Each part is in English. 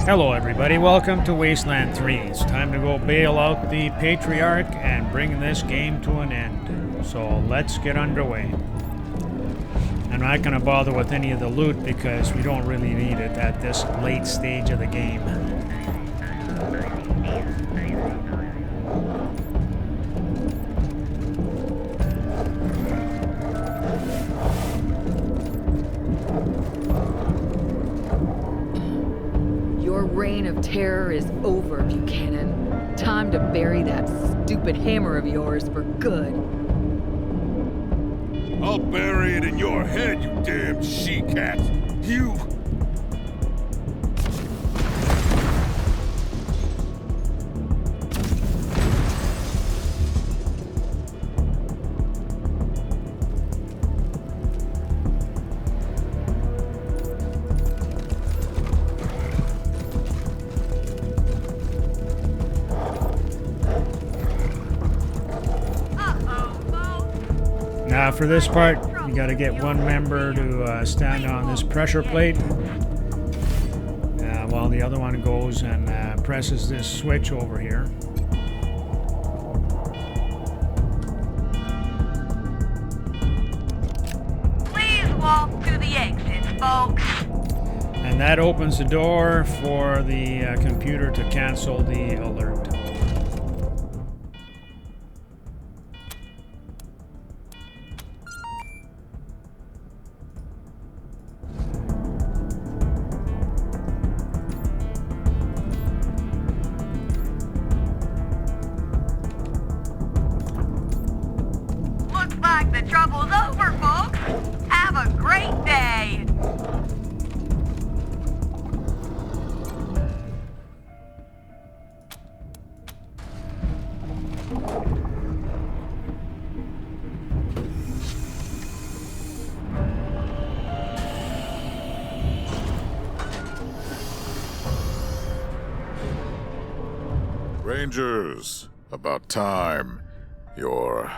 Hello everybody, welcome to Wasteland 3. It's time to go bail out the Patriarch and bring this game to an end. So let's get underway. I'm not going to bother with any of the loot because we don't really need it at this late stage of the game. Your reign of terror is over, Buchanan. Time to bury that stupid hammer of yours for good. I'll bury it in your head, you damn she-cat! You... Now for this part, you got to get one member to stand on this pressure plate while the other one goes and presses this switch over here. Please walk to the exits, folks. And that opens the door for the computer to cancel the alert. Looks like the trouble's over, folks. Have a great day. Rangers, about time. Your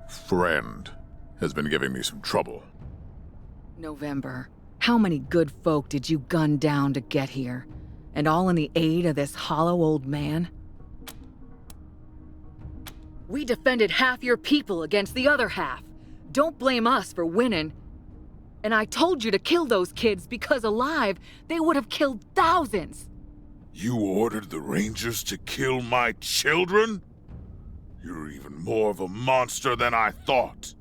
friend has been giving me some trouble. November, how many good folk did you gun down to get here? And all in the aid of this hollow old man? We defended half your people against the other half. Don't blame us for winning. And I told you to kill those kids because alive, they would have killed thousands. You ordered the Rangers to kill my children? You're even more of a monster than I thought.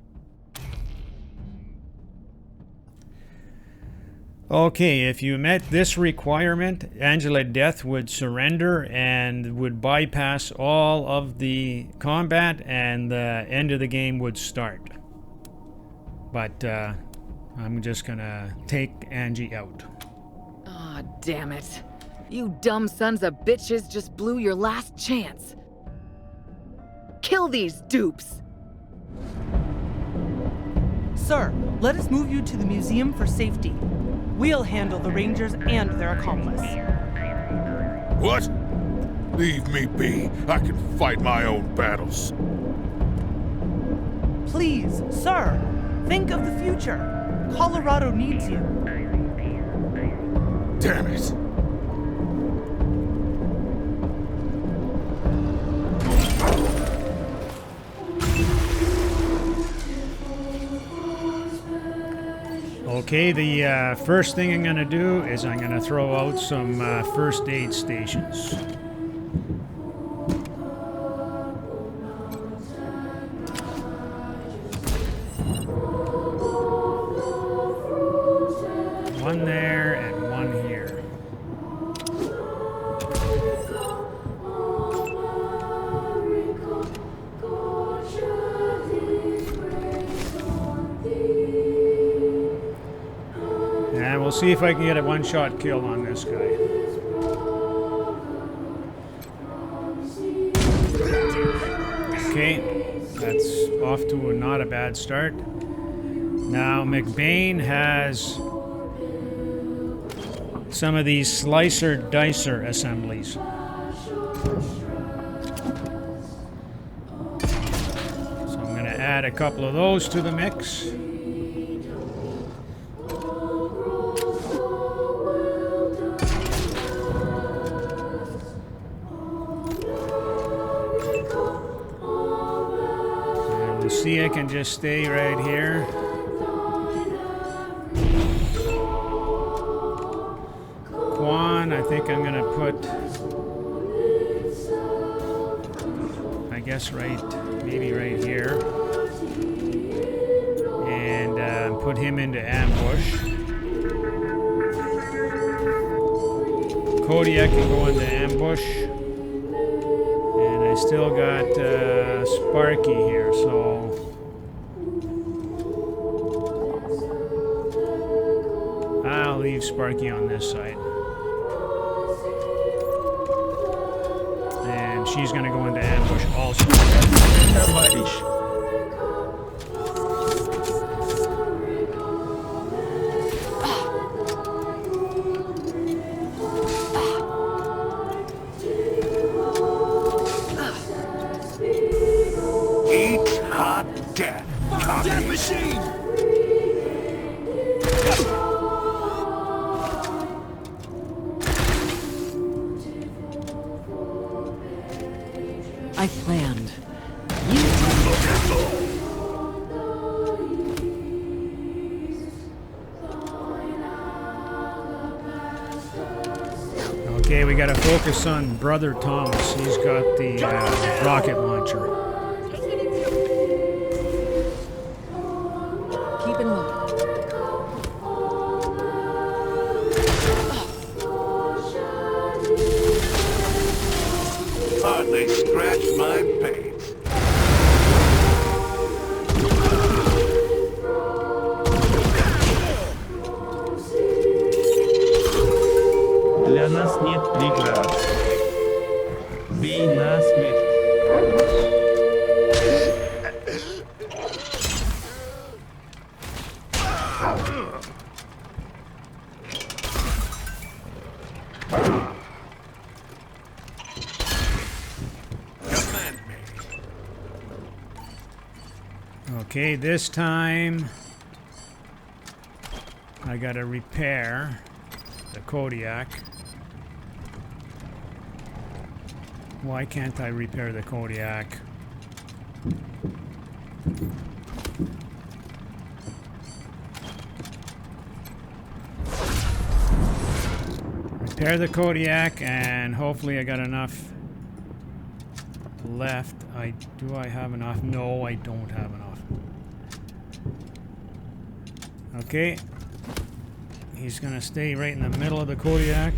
Okay, if you met this requirement, Angela Death would surrender and would bypass all of the combat and the end of the game would start. But I'm just gonna take Angie out. Aw, damn it. You dumb sons of bitches just blew your last chance. Kill these dupes! Sir, let us move you to the museum for safety. We'll handle the Rangers and their accomplice. What? Leave me be. I can fight my own battles. Please, sir, think of the future. Colorado needs you. Damn it. Okay, the first thing I'm going to do is I'm going to throw out some first aid stations. One there and one here. And we'll see if I can get a one-shot kill on this guy. Okay, that's off to not a bad start. Now McBain has some of these slicer-dicer assemblies. So I'm going to add a couple of those to the mix. Lucia can just stay right here. Quan, I think I'm gonna put, I guess maybe right here. And put him into ambush. Kodiak can go into ambush. And I still got Sparky here, so I'll leave Sparky on this side. And she's gonna go into ambush also. Eat hot death. Death machine! I planned. Okay, we gotta focus on Brother Thomas. He's got the rocket launcher. Keep it low. Hardly scratch my face. Для нас нет преград. Бей насмерть. Okay, this time I gotta repair the Kodiak. Why can't I repair the Kodiak? Repair the Kodiak, and hopefully I got enough left. Do I have enough? No, I don't have enough. Okay. He's gonna stay right in the middle of the Kodiak.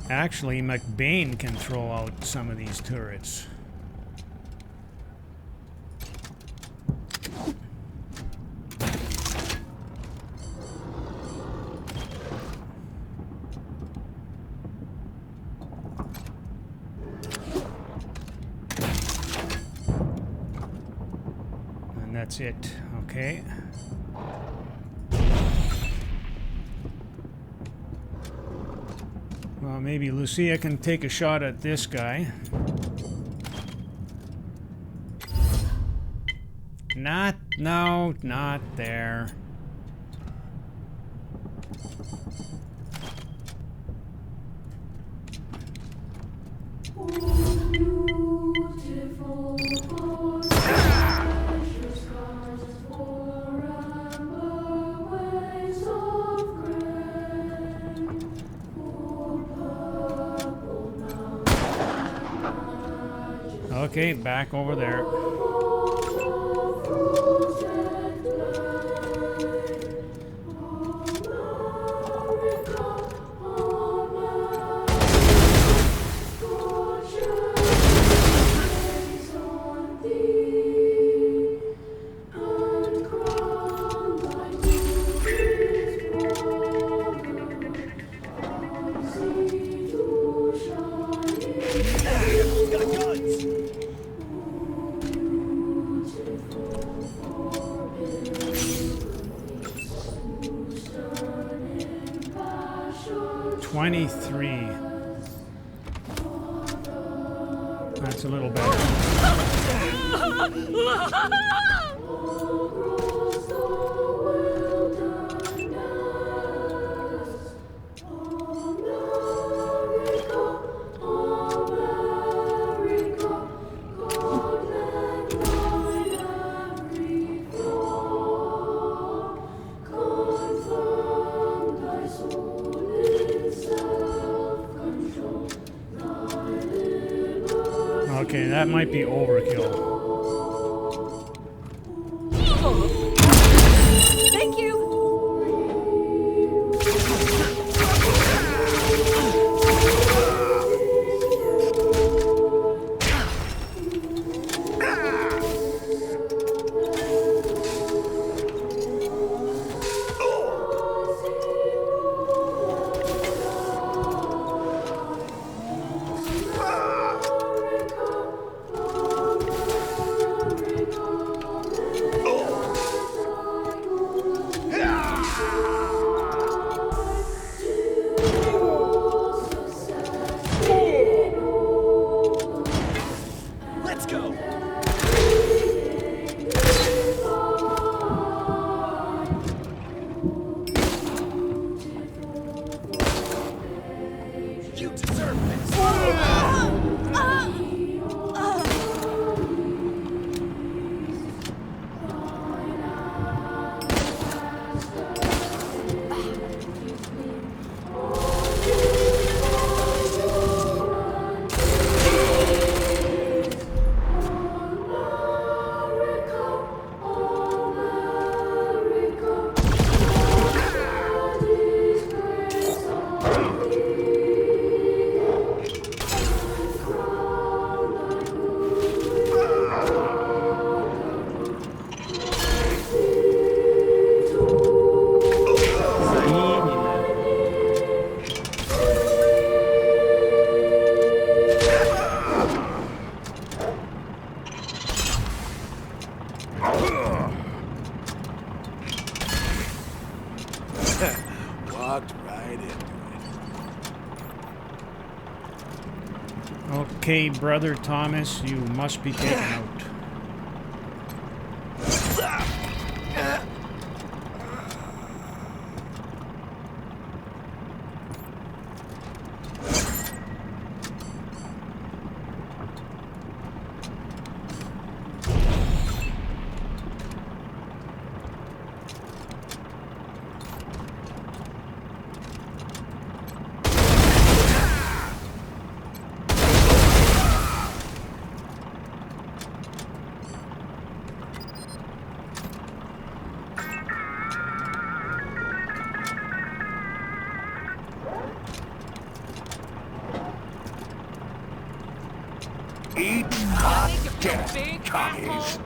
Actually, McBain can throw out some of these turrets. And that's it. Okay. Well, maybe Lucia can take a shot at this guy. No, not there. Okay, back over there. That's a little better. Okay, that might be overkill. Thank you! Let's go! You deserve this! Walked right into it. Okay, Brother Thomas, you must be taken out. Eat hot death, commies.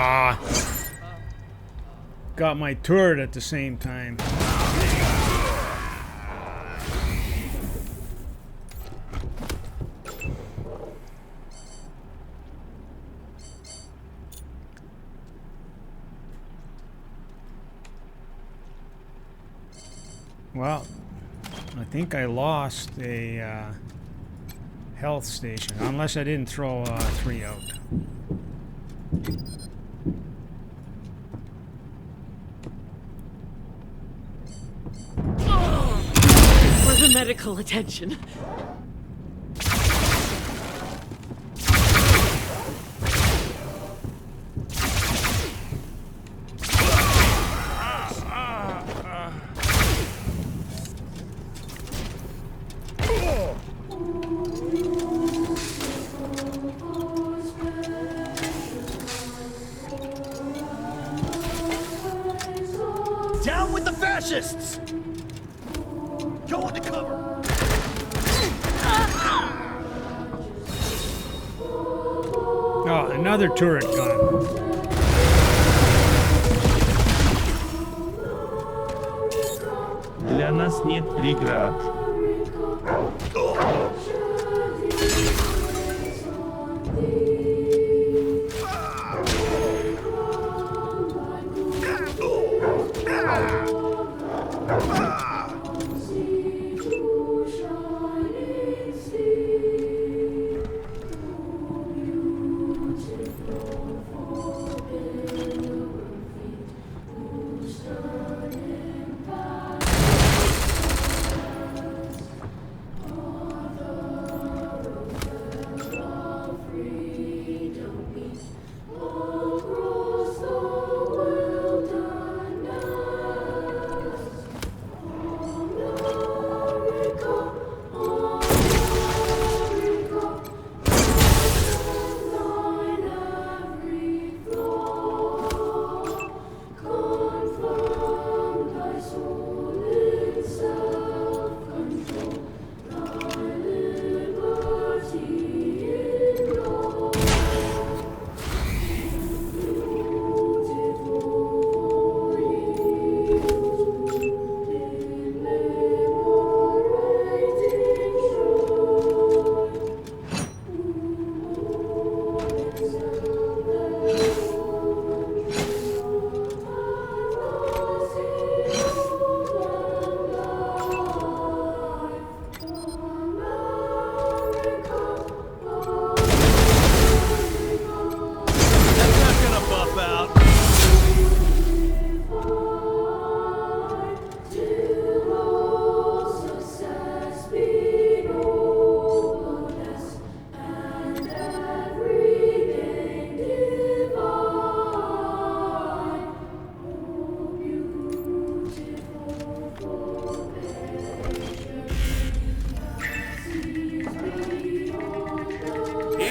Ah. Got my turret at the same time. Well, I think I lost a health station, unless I didn't throw 3 out. For the medical attention. Down with the fascists! Go into cover! Oh, another turret gun. Для нас нет преград.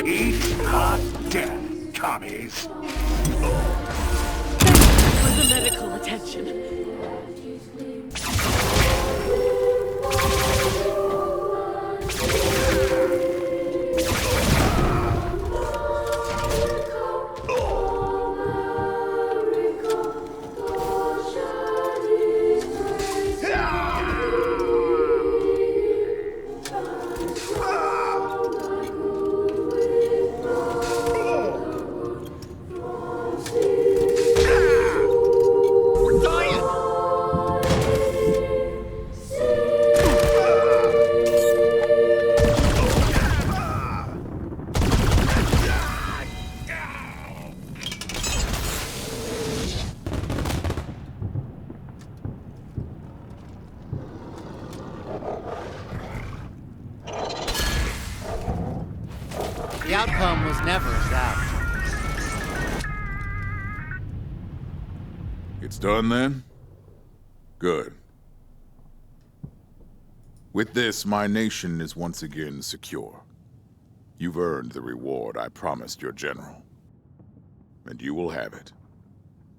Eat hot death, commies. For the medical attention. The outcome was never as that. It's done then? Good. With this, my nation is once again secure. You've earned the reward I promised your general. And you will have it.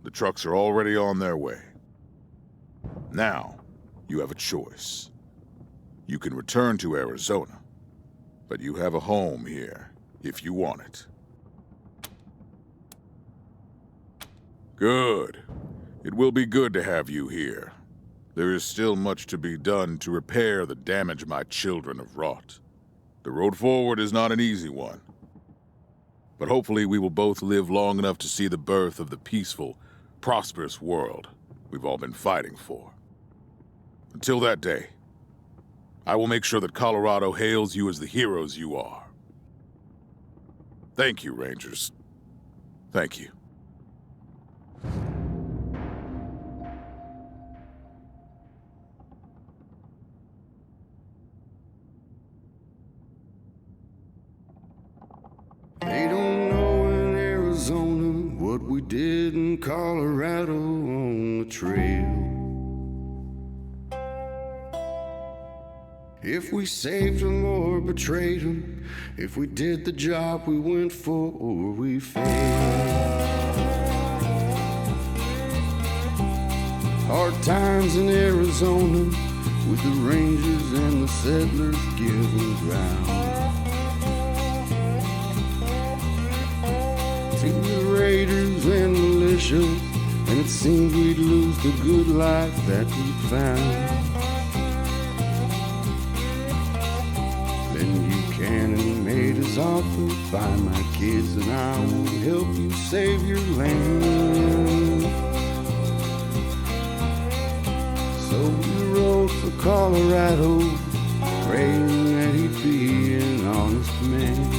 The trucks are already on their way. Now, you have a choice. You can return to Arizona, but you have a home here if you want it. Good. It will be good to have you here. There is still much to be done to repair the damage my children have wrought. The road forward is not an easy one. But hopefully we will both live long enough to see the birth of the peaceful, prosperous world we've all been fighting for. Until that day, I will make sure that Colorado hails you as the heroes you are. Thank you, Rangers. Thank you. They don't know in Arizona what we did in Colorado on the trail. If we saved them or betrayed them, if we did the job we went for or we failed. Hard times in Arizona with the Rangers and the settlers giving ground to the raiders and militia, and it seemed we'd lose the good life that we found. Then Buchanan made his offer, find my kids and I will help you save your land. So we rode for Colorado, praying that he'd be an honest man.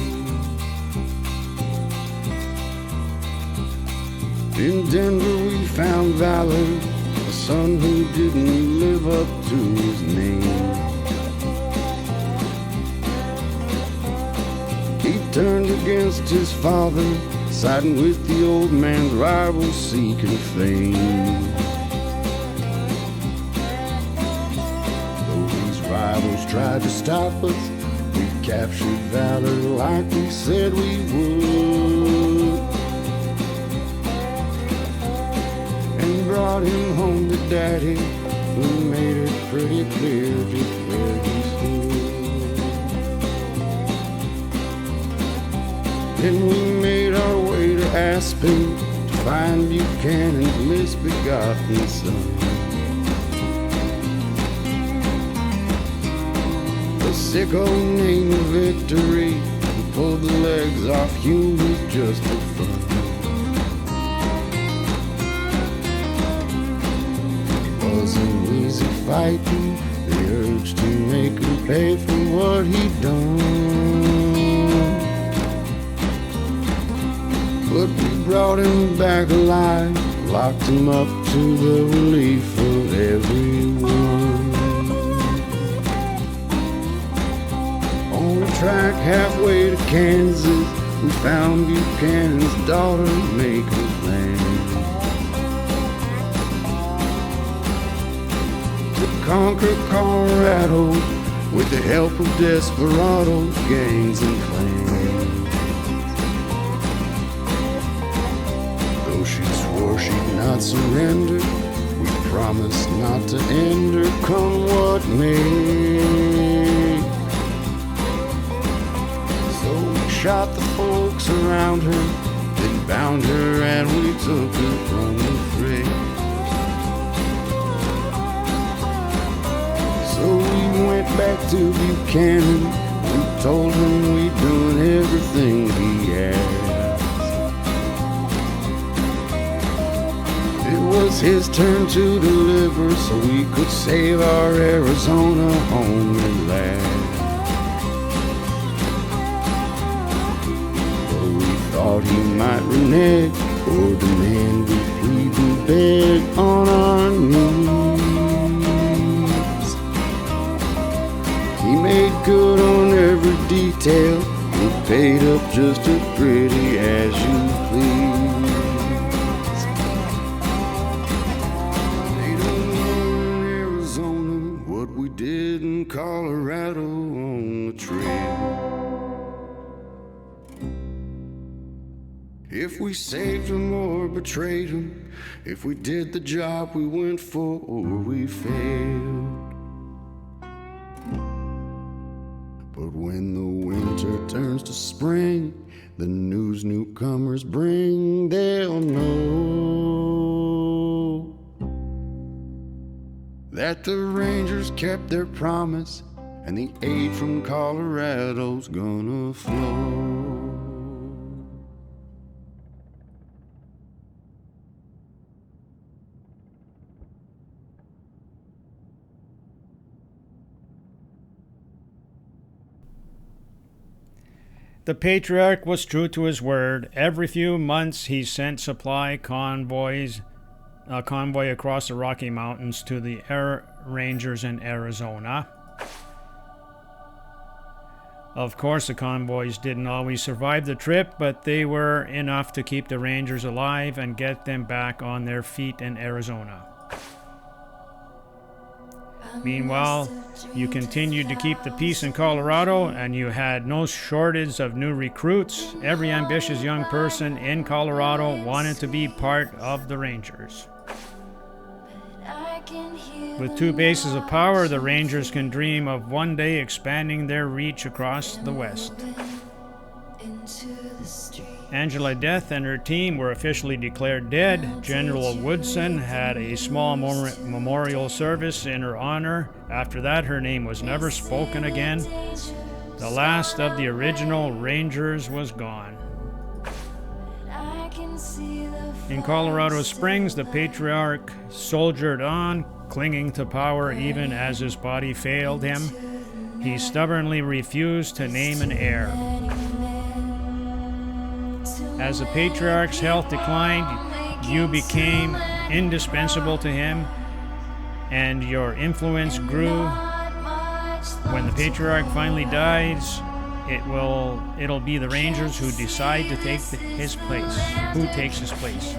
In Denver we found valor, a son who didn't live up to his name. He turned against his father, siding with the old man's rivals seeking fame. Though these rivals tried to stop us, we captured valor like we said we would, and brought him home to Daddy, who made it pretty clear just where he stood. Then we made our way to Aspen to find Buchanan's misbegotten son. The sicko named Victory, who pulled the legs off humans just for fun. It wasn't easy fighting, they urged to make him pay for what he'd done. But we brought him back alive, locked him up to the relief of everyone. On the track halfway to Kansas, we found Buchanan's daughter making plans to conquer Colorado with the help of desperados, gangs, and clans. She swore she'd not surrender, we promised not to end her, come what may. So we shot the folks around her, then bound her and we took her from the fray. So we went back to Buchanan, we told him we'd done everything he asked. It was his turn to deliver so we could save our Arizona home at last. But we thought he might renege or demand we plead and beg on our knees. He made good on every detail, he paid up just as pretty as you please. Did in Colorado on the trail. If we saved them or betrayed them, if we did the job we went for or we failed. But when the winter turns to spring, the news newcomers bring, they'll know that the Rangers kept their promise and the aid from Colorado's gonna flow. The patriarch was true to his word. Every few months he sent supply convoy across the Rocky Mountains to the Rangers in Arizona. Of course, the convoys didn't always survive the trip, but they were enough to keep the Rangers alive and get them back on their feet in Arizona. Meanwhile, you continued to keep the peace in Colorado, and you had no shortage of new recruits. Every ambitious young person in Colorado wanted to be part of the Rangers. With 2 bases of power, the Rangers can dream of one day expanding their reach across the West. Angela Death and her team were officially declared dead. General Woodson had a small memorial service in her honor. After that, her name was never spoken again. The last of the original Rangers was gone. In Colorado Springs, the patriarch soldiered on, clinging to power even as his body failed him. He stubbornly refused to name an heir. As the patriarch's health declined, you became indispensable to him, and your influence grew. When the patriarch finally dies, it'll be the Rangers who decide to take his place. Who takes his place?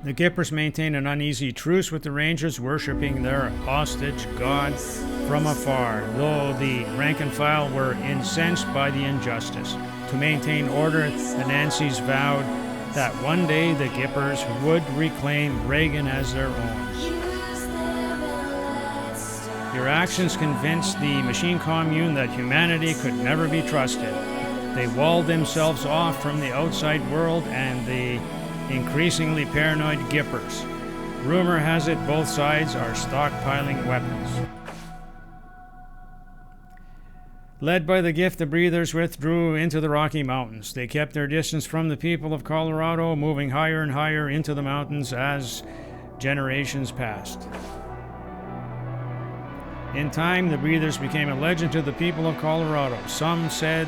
The Gippers maintained an uneasy truce with the Rangers, worshipping their hostage god from afar, though the rank and file were incensed by the injustice. To maintain order, the Nancys vowed that one day the Gippers would reclaim Reagan as their own. Your actions convinced the machine commune that humanity could never be trusted. They walled themselves off from the outside world and the increasingly paranoid Gippers. Rumor has it both sides are stockpiling weapons. Led by the gift, the breathers withdrew into the Rocky Mountains. They kept their distance from the people of Colorado, moving higher and higher into the mountains as generations passed. In time, the breathers became a legend to the people of Colorado. Some said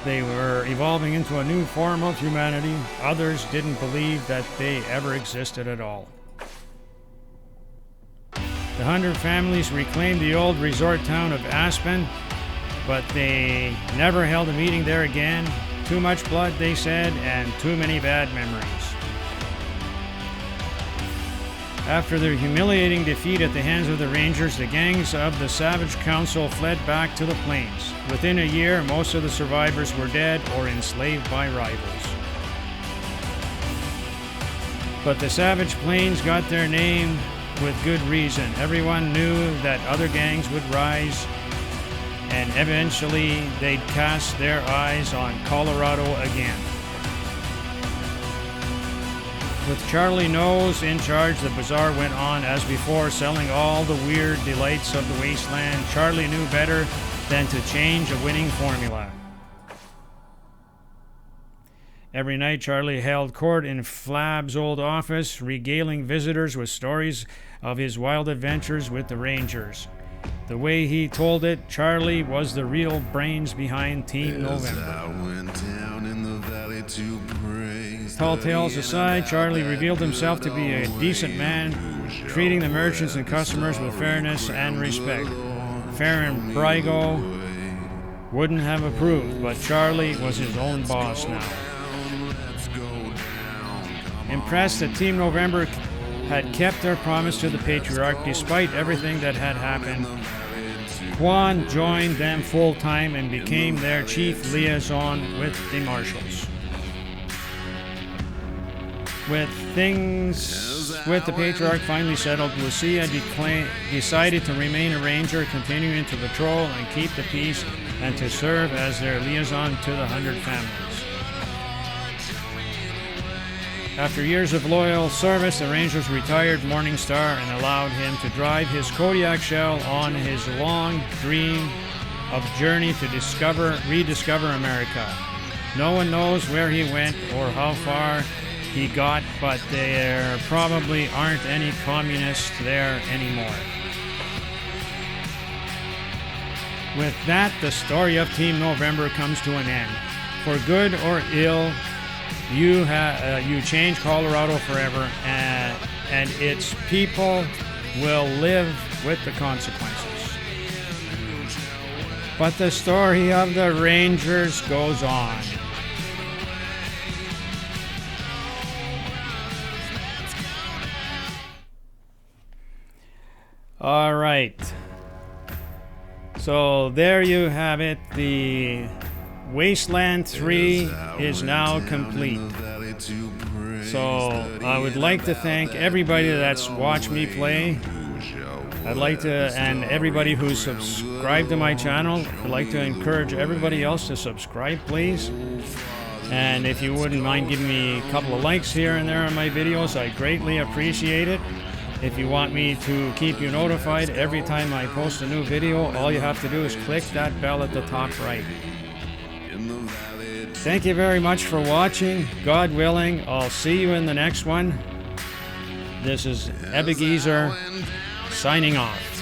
they were evolving into a new form of humanity. Others didn't believe that they ever existed at all. The 100 families reclaimed the old resort town of Aspen, but they never held a meeting there again. Too much blood, they said, and too many bad memories. After their humiliating defeat at the hands of the Rangers, the gangs of the Savage Council fled back to the plains. Within a year, most of the survivors were dead or enslaved by rivals. But the Savage Plains got their name with good reason. Everyone knew that other gangs would rise, and eventually they'd cast their eyes on Colorado again. With Charlie Nose in charge, the bazaar went on as before, selling all the weird delights of the Wasteland. Charlie knew better than to change a winning formula. Every night, Charlie held court in Flab's old office, regaling visitors with stories of his wild adventures with the Rangers. The way he told it, Charlie was the real brains behind Team November. Tall tales aside, Charlie revealed himself to be a decent man, treating the merchants and customers with fairness and respect. Farron Brygo wouldn't have approved, but Charlie was his own boss now. Impressed that Team November had kept their promise to the patriarch despite everything that had happened, Quan joined them full-time and became their chief liaison with the Marshals. With things with the Patriarch finally settled, Lucia decided to remain a ranger, continuing to patrol and keep the peace, and to serve as their liaison to the 100 families. After years of loyal service, the Rangers retired Morningstar and allowed him to drive his Kodiak shell on his long dream of journey to rediscover America. No one knows where he went or how far he got, but there probably aren't any communists there anymore. With that, the story of Team November comes to an end. For good or ill, you change Colorado forever, and its people will live with the consequences. But the story of the Rangers goes on. All right. So there you have it. The Wasteland 3 is now complete. So I would like to thank everybody that's watched me play. I'd like to, and everybody who's subscribed to my channel, I'd like to encourage everybody else to subscribe, please. And if you wouldn't mind giving me a couple of likes here and there on my videos, I greatly appreciate it. If you want me to keep you notified every time I post a new video, all you have to do is click that bell at the top right. Thank you very much for watching. God willing, I'll see you in the next one. This is Ebegeezer signing off.